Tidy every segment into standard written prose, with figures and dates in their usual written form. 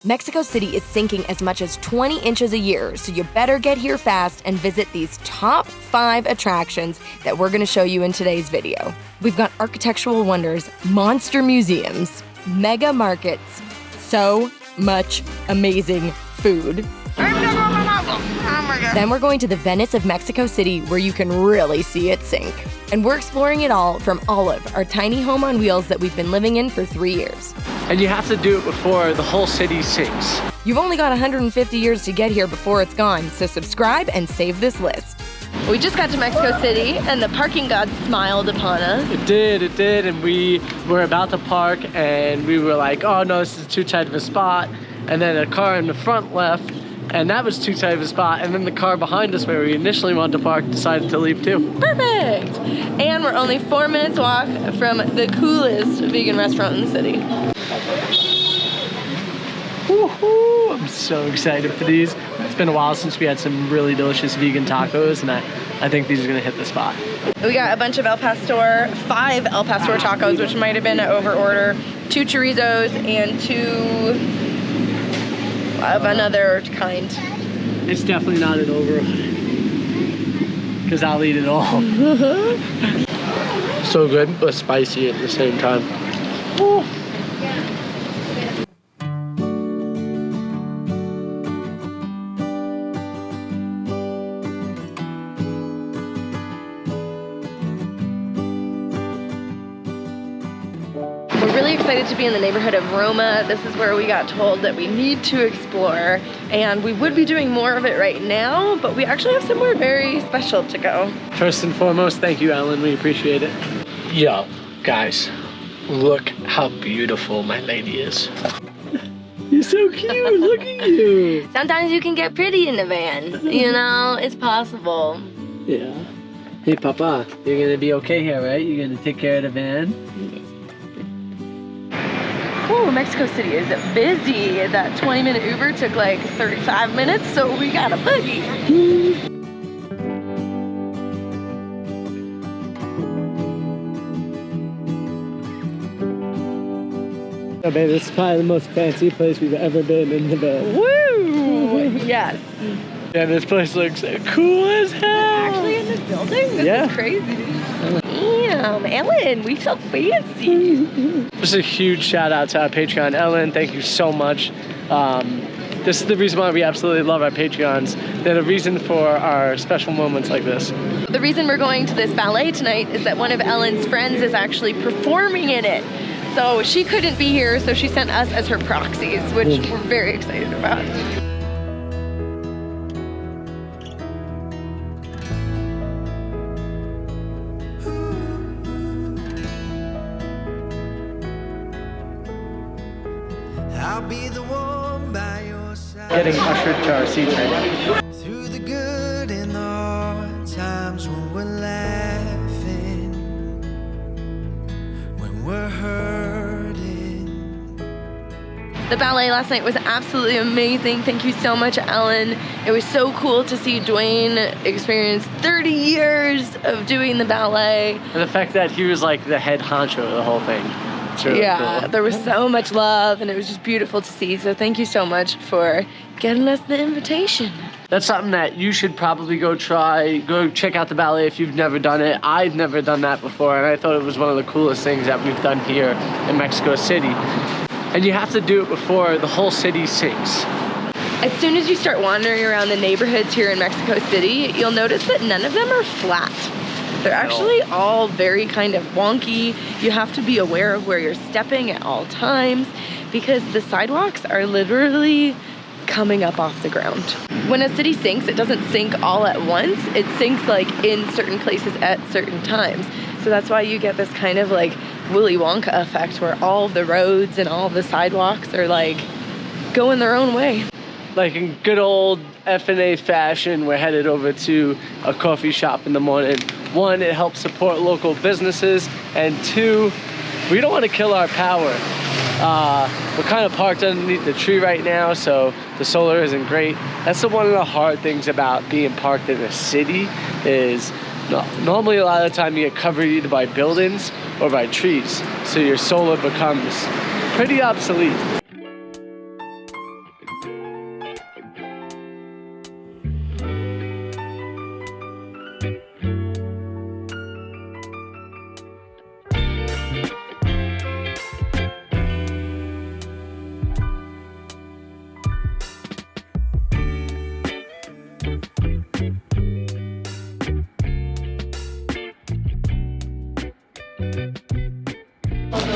Mexico City is sinking as much as 20 inches a year, so you better get here fast and visit these top 5 attractions that we're gonna show you in today's video. We've got architectural wonders, monster museums, mega markets, so much amazing food. Then we're going to the Venice of Mexico City, where you can really see it sink. And we're exploring it all from Olive, our tiny home on wheels that we've been living in for 3 years. And you have to do it before the whole city sinks. You've only got 150 years to get here before it's gone, so subscribe and save this list. We just got to Mexico City, and the parking god smiled upon us. It did, and we were about to park, and we were like, oh no, this is too tight of a spot. And then a car in the front left, and that was too tight of a spot, and then the car behind us where we initially wanted to park decided to leave too. Perfect! And we're only 4 minutes walk from the coolest vegan restaurant in the city. Woohoo! I'm so excited for these. It's been a while since we had some really delicious vegan tacos, and I think these are gonna hit the spot. We got a bunch of El Pastor, 5 El Pastor tacos, which might have been an over order, 2 chorizos, and 2 of another kind. It's definitely not an over, because I'll eat it all. So good, but spicy at the same time. Ooh. We're really excited to be in the neighborhood of Roma. This is where we got told that we need to explore, and we would be doing more of it right now, but we actually have somewhere very special to go. First and foremost, thank you, Ellen. We appreciate it. Yo, guys, look how beautiful my lady is. You're so cute, look at you. Sometimes you can get pretty in the van, you know, it's possible. Yeah. Hey, Papa, you're gonna be okay here, right? You're gonna take care of the van? Oh, Mexico City is busy. That 20-minute Uber took like 35 minutes, so we got a buggy. Oh, babe, this is probably the most fancy place we've ever been in the van. Woo! Yes. Yeah, this place looks cool as hell. Actually in this building? This is crazy. Damn, Ellen, we so fancy. Just a huge shout out to our Patreon. Ellen, thank you so much. This is the reason why we absolutely love our Patreons. They're the reason for our special moments like this. The reason we're going to this ballet tonight is that one of Ellen's friends is actually performing in it. So she couldn't be here, so she sent us as her proxies, which we're very excited about. I'll be the one by your side. Getting ushered to our seats right now. Through the good and the hard times when we're laughing, when we're hurting. The ballet last night was absolutely amazing. Thank you so much, Ellen. It was so cool to see Dwayne experience 30 years of doing the ballet. And the fact that he was like the head honcho of the whole thing. Really cool. There was so much love, and it was just beautiful to see. So thank you so much for getting us the invitation. That's something that you should probably go try. Go check out the ballet if you've never done it. I've never done that before, and I thought it was one of the coolest things that we've done here in Mexico City. And you have to do it before the whole city sinks. As soon as you start wandering around the neighborhoods here in Mexico City, you'll notice that none of them are flat. They're actually all very kind of wonky. You have to be aware of where you're stepping at all times because the sidewalks are literally coming up off the ground. When a city sinks, it doesn't sink all at once. It sinks like in certain places at certain times. So that's why you get this kind of like Willy Wonka effect where all the roads and all the sidewalks are like going their own way. Like in good old F&A fashion, we're headed over to a coffee shop in the morning. 1, it helps support local businesses, and 2, we don't want to kill our power. We're kind of parked underneath the tree right now, so the solar isn't great. That's one of the hard things about being parked in a city is normally a lot of the time you get covered either by buildings or by trees, so your solar becomes pretty obsolete.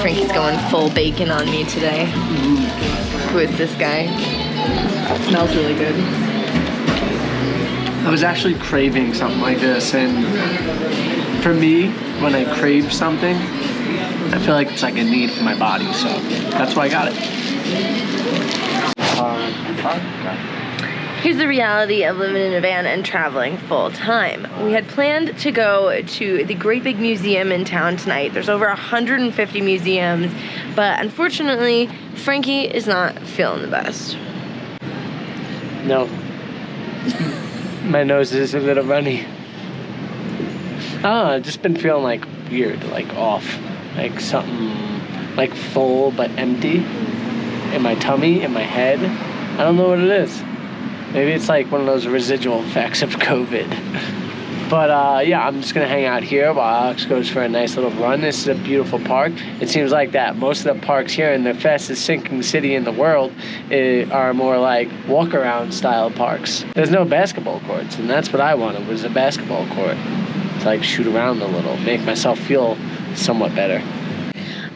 Frankie's going full bacon on me today. Who is this guy? It smells really good. I was actually craving something like this, and for me, when I crave something, I feel like it's like a need for my body, so that's why I got it. Here's the reality of living in a van and traveling full time. We had planned to go to the great big museum in town tonight. There's over 150 museums, but unfortunately, Frankie is not feeling the best. No. My nose is a little runny. I've just been feeling like weird, like off. Like something like full but empty in my tummy, in my head. I don't know what it is. Maybe it's like one of those residual effects of COVID. But yeah, I'm just gonna hang out here while Alex goes for a nice little run. This is a beautiful park. It seems like that most of the parks here in the fastest sinking city in the world are more like walk-around style parks. There's no basketball courts, and that's what I wanted, was a basketball court. To like shoot around a little, make myself feel somewhat better.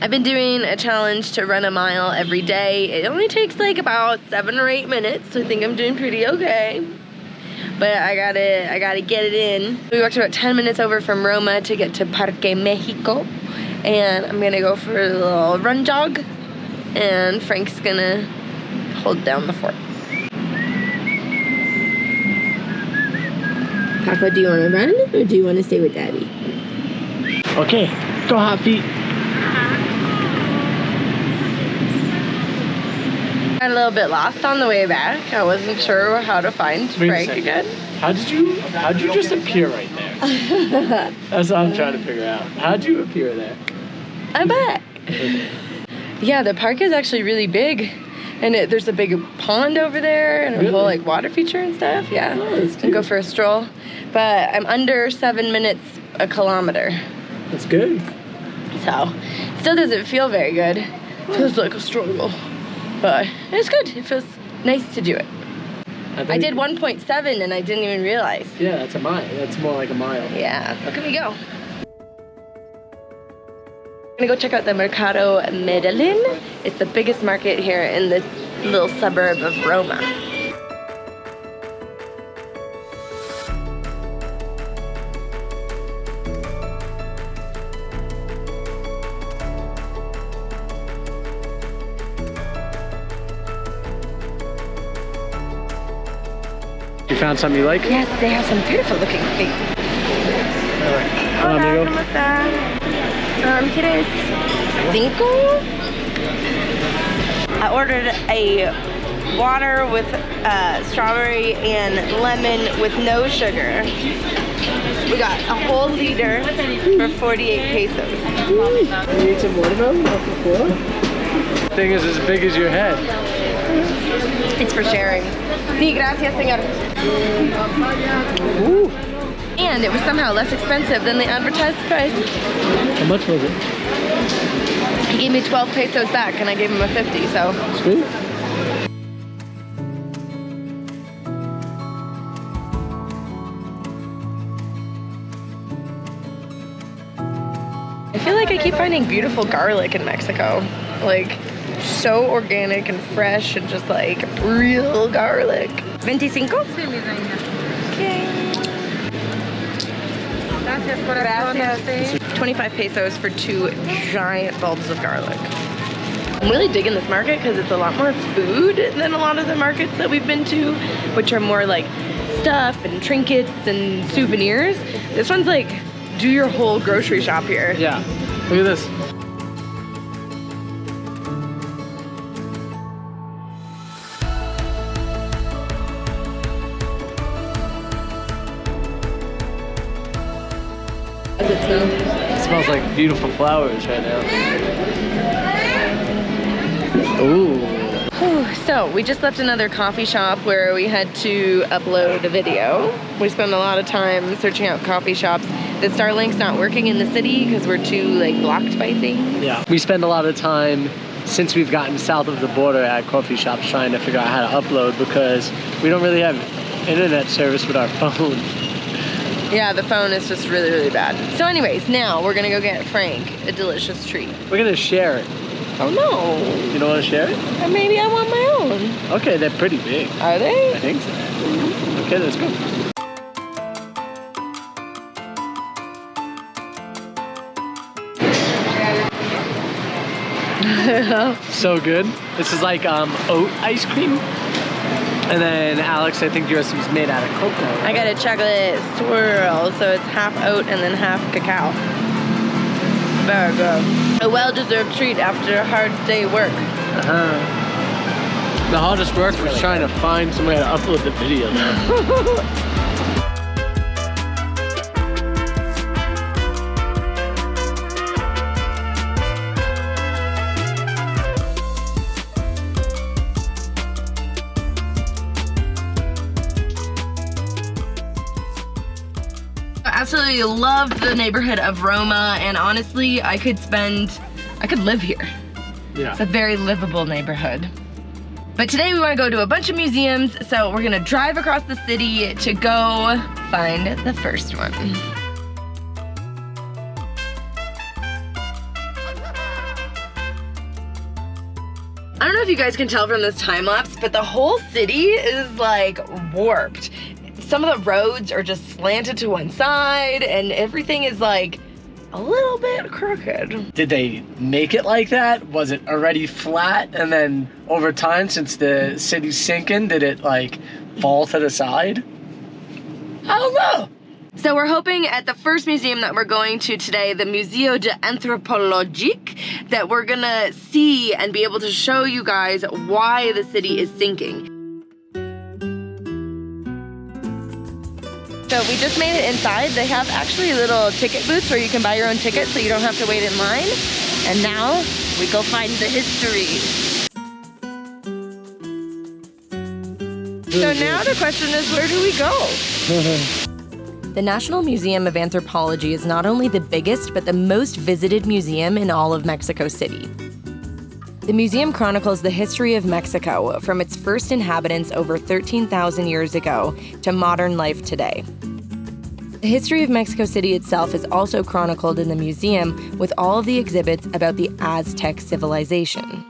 I've been doing a challenge to run a mile every day. It only takes like about 7 or 8 minutes, so I think I'm doing pretty okay. But I gotta get it in. We walked about 10 minutes over from Roma to get to Parque Mexico, and I'm gonna go for a little run jog, and Frank's gonna hold down the fort. Paco, do you wanna run, or do you wanna stay with Daddy? Okay, go hot feet. Got a little bit lost on the way back. I wasn't sure how to find Frank again. How'd you just appear right there? That's what I'm trying to figure out. How'd you appear there? I'm back. Yeah, the park is actually really big, and there's a big pond over there and a whole like water feature and stuff. Yeah, and go for a stroll. But I'm under 7 minutes a kilometer. That's good. So, still doesn't feel very good. It feels like a struggle. But it's good. It feels nice to do it. I did 1.7 and I didn't even realize. Yeah, that's a mile. That's more like a mile. Yeah. Look at me go. I'm gonna go check out the Mercado Medellin. It's the biggest market here in the little suburb of Roma. You found something you like? Yes, they have some beautiful looking feet. Hola, amigo. ¿Cómo está? ¿Quieres 5? I ordered a water with strawberry and lemon with no sugar. We got a whole liter for 48 pesos. You need some watermelon off the floor? The thing is as big as your head. It's for sharing. Sí, gracias, señor. Ooh. And it was somehow less expensive than the advertised price. How much was it? He gave me 12 pesos back and I gave him a 50, so. Sweet. I feel like I keep finding beautiful garlic in Mexico. Like, so organic and fresh and just like real garlic. 25? Sí, mi reina. Okay. Gracias, corazón. 25 pesos for 2 giant bulbs of garlic. I'm really digging this market because it's a lot more food than a lot of the markets that we've been to, which are more like stuff and trinkets and souvenirs. This one's like, do your whole grocery shop here. Yeah. Look at this. Does it smell? It smells like beautiful flowers right now. Ooh. So we just left another coffee shop where we had to upload a video. We spent a lot of time searching out coffee shops. The Starlink's not working in the city because we're too like blocked by things. Yeah. We spend a lot of time since we've gotten south of the border at coffee shops trying to figure out how to upload because we don't really have internet service with our phone. Yeah, the phone is just really, really bad. So anyways, now we're gonna go get Frank a delicious treat. We're gonna share it. Oh no. You don't want to share it? Maybe I want my own. Okay, they're pretty big. Are they? I think so. Okay, let's go. So good. This is like oat ice cream. And then Alex, I think yours was made out of cocoa. Right? I got a chocolate swirl, so it's half oat and then half cacao. Very good. A well-deserved treat after a hard day work. The hardest work was trying to find somewhere to upload the video though. I absolutely love the neighborhood of Roma, and honestly, I could live here. Yeah. It's a very livable neighborhood. But today we want to go to a bunch of museums, so we're gonna drive across the city to go find the first one. I don't know if you guys can tell from this time lapse, but the whole city is like warped. Some of the roads are just slanted to one side and everything is like a little bit crooked. Did they make it like that? Was it already flat and then over time, since the city's sinking, did it like fall to the side? I don't know. So we're hoping at the first museum that we're going to today, the Museo d'Anthropologie, that we're gonna see and be able to show you guys why the city is sinking. So we just made it inside. They have actually little ticket booths where you can buy your own ticket so you don't have to wait in line. And now we go find the history. So now the question is, where do we go? The National Museum of Anthropology is not only the biggest, but the most visited museum in all of Mexico City. The museum chronicles the history of Mexico from its first inhabitants over 13,000 years ago to modern life today. The history of Mexico City itself is also chronicled in the museum with all of the exhibits about the Aztec civilization.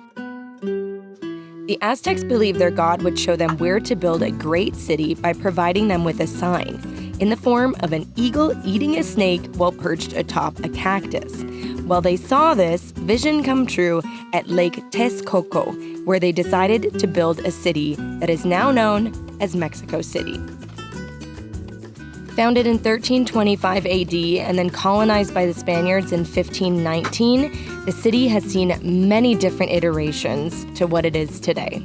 The Aztecs believed their god would show them where to build a great city by providing them with a sign in the form of an eagle eating a snake while perched atop a cactus. Well, they saw this vision come true at Lake Texcoco, where they decided to build a city that is now known as Mexico City. Founded in 1325 AD and then colonized by the Spaniards in 1519, the city has seen many different iterations to what it is today.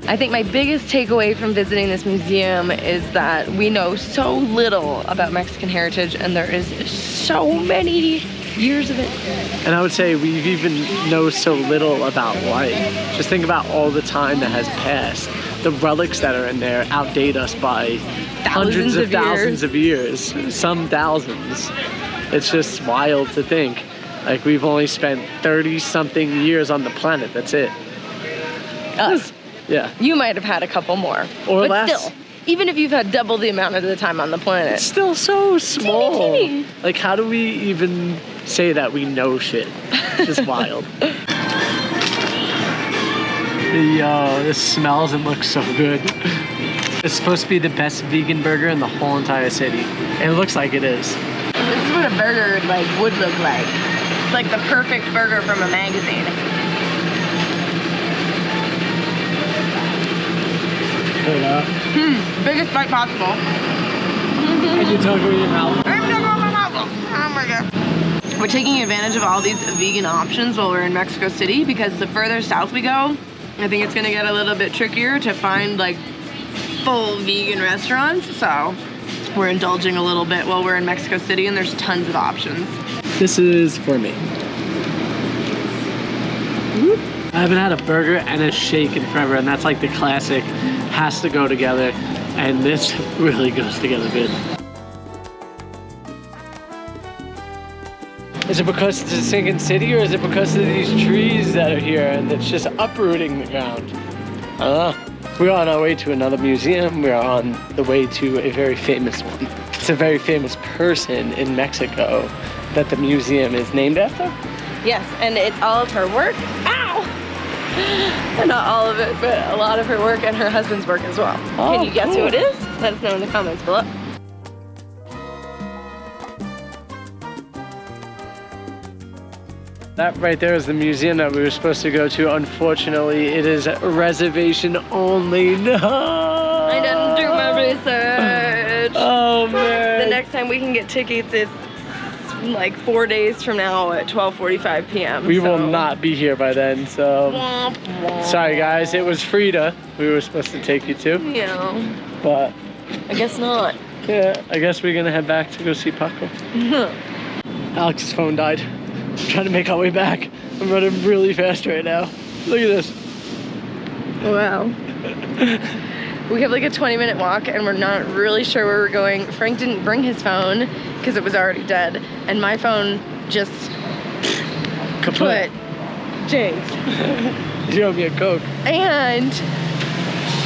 I think my biggest takeaway from visiting this museum is that we know so little about Mexican heritage, and there is so many years of it. And I would say we even know so little about life. Just think about all the time that has passed. The relics that are in there outdate us by hundreds of thousands of years, some thousands. It's just wild to think. Like, we've only spent 30-something years on the planet, that's it. Us. Yeah. You might have had a couple more. Or but less. Still, even if you've had double the amount of the time on the planet. It's still so small. Teeny, teeny. Like, how do we even say that we know shit? It's just wild. Yo, this smells and looks so good. It's supposed to be the best vegan burger in the whole entire city. And it looks like it is. This is what a burger would look like. It's like the perfect burger from a magazine. Biggest bite possible. And you talk with your mouth. Oh my god. We're taking advantage of all these vegan options while we're in Mexico City, because the further south we go, I think it's gonna get a little bit trickier to find like full vegan restaurants. So we're indulging a little bit while we're in Mexico City, and there's tons of options. This is for me. I haven't had a burger and a shake in forever, and that's like the classic, has to go together, and this really goes together good. Is it because it's a sinking city, or is it because of these trees that are here and it's just uprooting the ground? I don't know. We are on our way to another museum. We are on the way to a very famous one. it's a very famous person in Mexico that the museum is named after? Yes, and it's all of her work. Ow! Not all of it, but a lot of her work and her husband's work as well. Oh, can you guess who cool. it is? Let us know in the comments below. That right there is the museum that we were supposed to go to. Unfortunately, it is reservation only. No! I didn't do my research. Oh man. The next time we can get tickets is like 4 days from now at 12:45 p.m. We will not be here by then, so Womp womp. sorry guys. It was Frida we were supposed to take you to, Yeah, but I guess not. yeah, I guess we're gonna head back to go see Paco. Alex's phone died. Trying to make our way back. I'm running really fast right now. Look at this. Wow. We have like a 20-minute walk and we're not really sure where we're going. Frank didn't bring his phone because it was already dead. And my phone just kaput. Jinx. You owe me a Coke. And,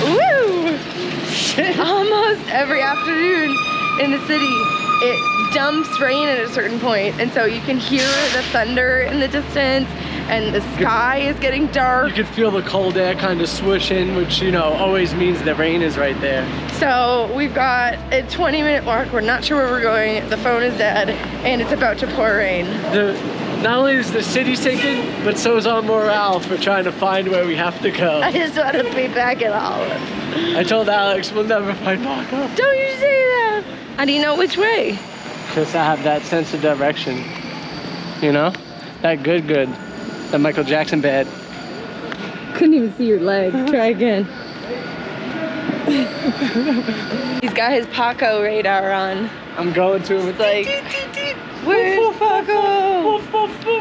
woo! Almost every afternoon in the city, it dumps rain at a certain point, and so you can hear the thunder in the distance, and the sky is getting dark. You could feel the cold air kind of swishing, which, you know, always means the rain is right there. So we've got a 20-minute walk. We're not sure where we're going. The phone is dead, and it's about to pour rain. Not only is the city sinking, but so is our morale for trying to find where we have to go. I just want to be back at Olive. I told Alex we'll never find Paco. Don't you say that? How do you know which way? Because I have that sense of direction. You know? That good. That Michael Jackson bad. Couldn't even see your leg. Try again. He's got his Paco radar on. I'm going to him. It's like, where's Paco?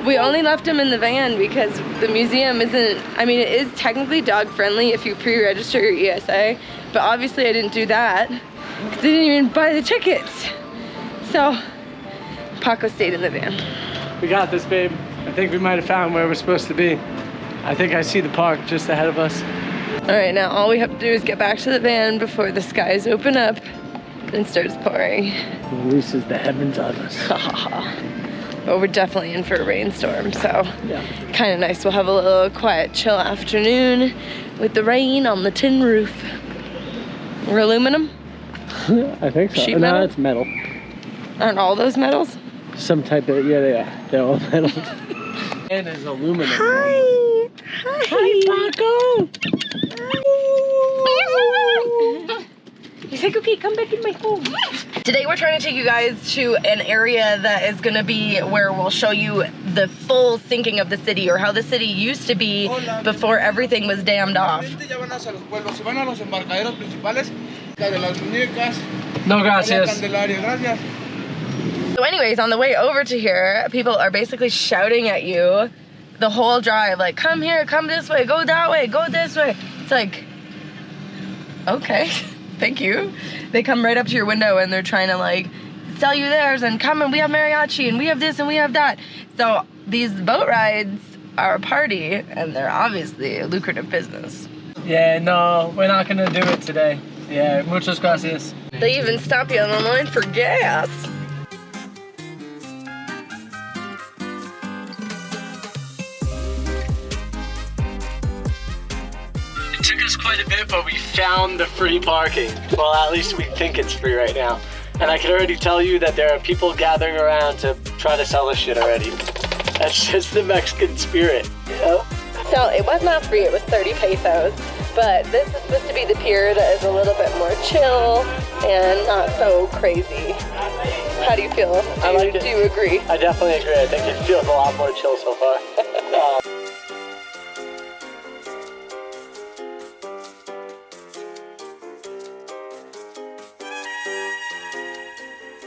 We only left him in the van because the museum isn't, I mean, it is technically dog friendly if you pre-register your ESA, but obviously I didn't do that because I didn't even buy the tickets. So, Paco stayed in the van. We got this, babe. I think we might have found where we're supposed to be. I think I see the park just ahead of us. All right, now all we have to do is get back to the van before the skies open up and starts pouring. Releases the heavens on us. But we're definitely in for a rainstorm, so Yeah. kind of nice. We'll have a little quiet, chill afternoon with the rain on the tin roof. We're aluminum? I think so. Sheet No, metal? it's metal. Aren't all those metals? Some type of, yeah, they are. They're all metal. And it's aluminum. Hi! Paco! He's like, okay, come back in my home. Today we're trying to take you guys to an area that is gonna be where we'll show you the full sinking of the city, or how the city used to be before everything was dammed off. No, gracias. So anyways, on the way over to here, people are basically shouting at you the whole drive, like, come here, come this way, go that way, go this way. It's like, okay, thank you. They come right up to your window and they're trying to like sell you theirs and come and we have mariachi and we have this and we have that. So these boat rides are a party and they're obviously a lucrative business. Yeah, no, we're not gonna do it today. Yeah, muchas gracias. They even stop you on the line for gas. It took us quite a bit, but we found the free parking. Well, at least we think it's free right now. And I can already tell you that there are people gathering around to try to sell us shit already. That's just the Mexican spirit, you know? So it was not free, it was 30 pesos. But this is supposed to be the pier that is a little bit more chill and not so crazy. How do you feel? Do you agree? I definitely agree. I think it feels a lot more chill so far.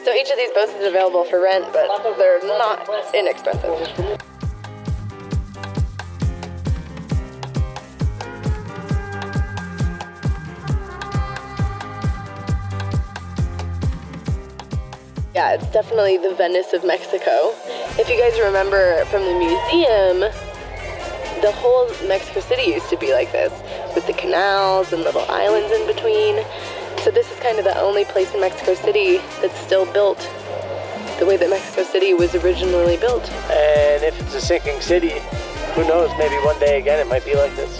So each of these boats is available for rent, but they're not inexpensive. Yeah, it's definitely the Venice of Mexico. If you guys remember from the museum, the whole Mexico City used to be like this, with the canals and little islands in between. So this is kind of the only place in Mexico City that's still built the way that Mexico City was originally built. And if it's a sinking city, who knows, maybe one day again it might be like this.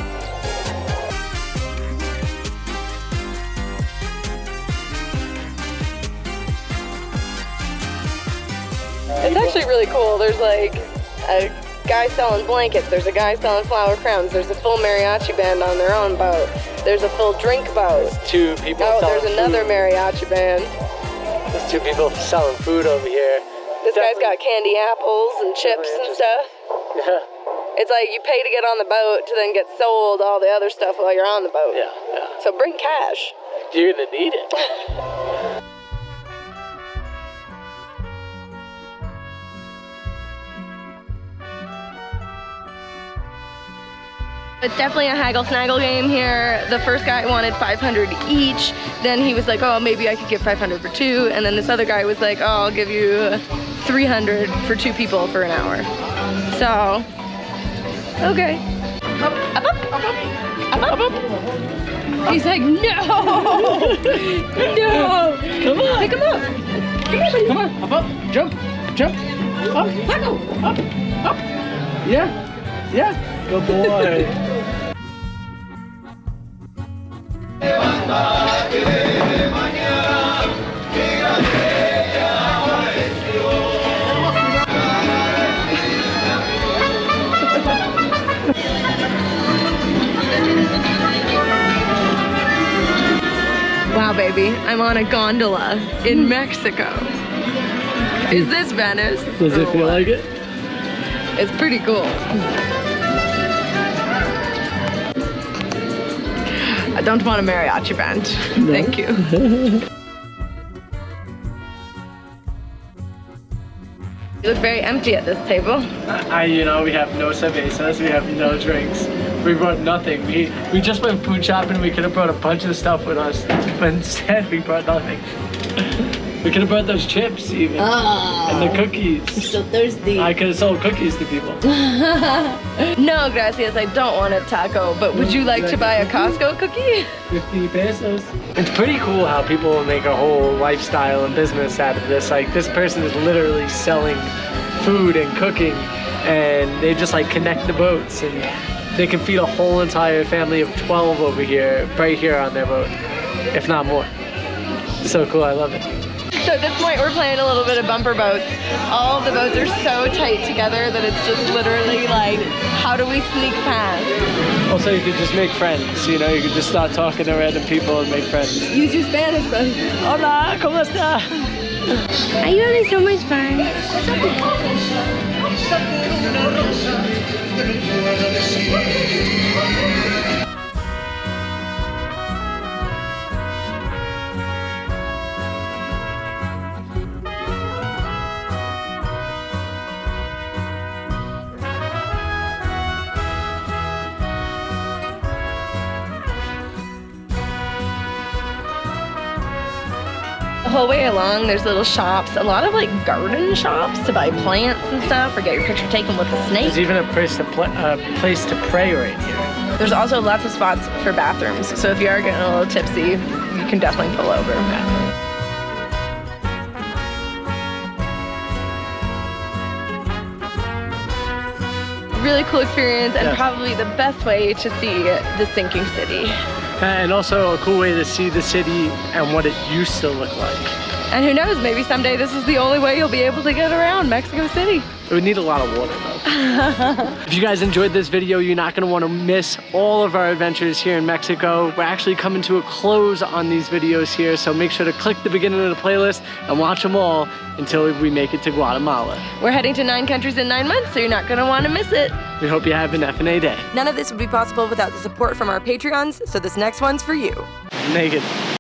It's actually really cool. There's like a guy selling blankets, there's a guy selling flower crowns, there's a full mariachi band on their own boat, there's a full drink boat. There's two people selling there's another mariachi band. There's two people selling food over here. This guy's got candy apples and chips and stuff. Yeah. It's like you pay to get on the boat to then get sold all the other stuff while you're on the boat. Yeah, yeah. So bring cash. You're gonna need it. It's definitely a haggle-snaggle game here. The first guy wanted 500 each. Then he was like, oh, maybe I could give 500 for two. And then this other guy was like, oh, I'll give you 300 for two people for an hour. So, okay. Up, up, up, up, up, up. He's like, no! No! Come on! Pick him up! Come on, up, jump, up, Paco! up. Yeah, good boy. Wow, baby, I'm on a gondola in Mexico. Is this Venice? Does it feel like it? It's pretty cool. I don't want a mariachi band. No. Thank you. You look very empty at this table. We have no cervezas, we have no drinks. We brought nothing. We just went food shopping. We could have brought a bunch of stuff with us, but instead we brought nothing. We could have brought those chips even, and the cookies. I'm so thirsty. I could have sold cookies to people. No, gracias, I don't want a taco, but would you like to buy a Costco cookie? 50 pesos. It's pretty cool how people will make a whole lifestyle and business out of this. Like, this person is literally selling food and cooking, and they just like connect the boats, and they can feed a whole entire family of 12 over here, right here on their boat, if not more. So cool, I love it. So at this point, we're playing a little bit of bumper boats. All of the boats are so tight together that it's just literally like, how do we sneak past? Also, you could just make friends, you could just start talking to random people and make friends. Use your Spanish, bud. Hola, ¿cómo está? Are you having so much fun? The whole way along, there's little shops, a lot of like garden shops to buy plants and stuff, or get your picture taken with a snake. There's even a place to pray right here. There's also lots of spots for bathrooms, so if you are getting a little tipsy, you can definitely pull over. Really cool experience, and probably the best way to see the sinking city. And also a cool way to see the city and what it used to look like. And who knows, maybe someday this is the only way you'll be able to get around Mexico City. It would need a lot of water though. If you guys enjoyed this video, you're not gonna wanna miss all of our adventures here in Mexico. We're actually coming to a close on these videos here, so make sure to click the beginning of the playlist and watch them all until we make it to Guatemala. We're heading to 9 countries in 9 months, so you're not gonna wanna miss it. We hope you have an F&A day. None of this would be possible without the support from our Patreons, so this next one's for you. Naked.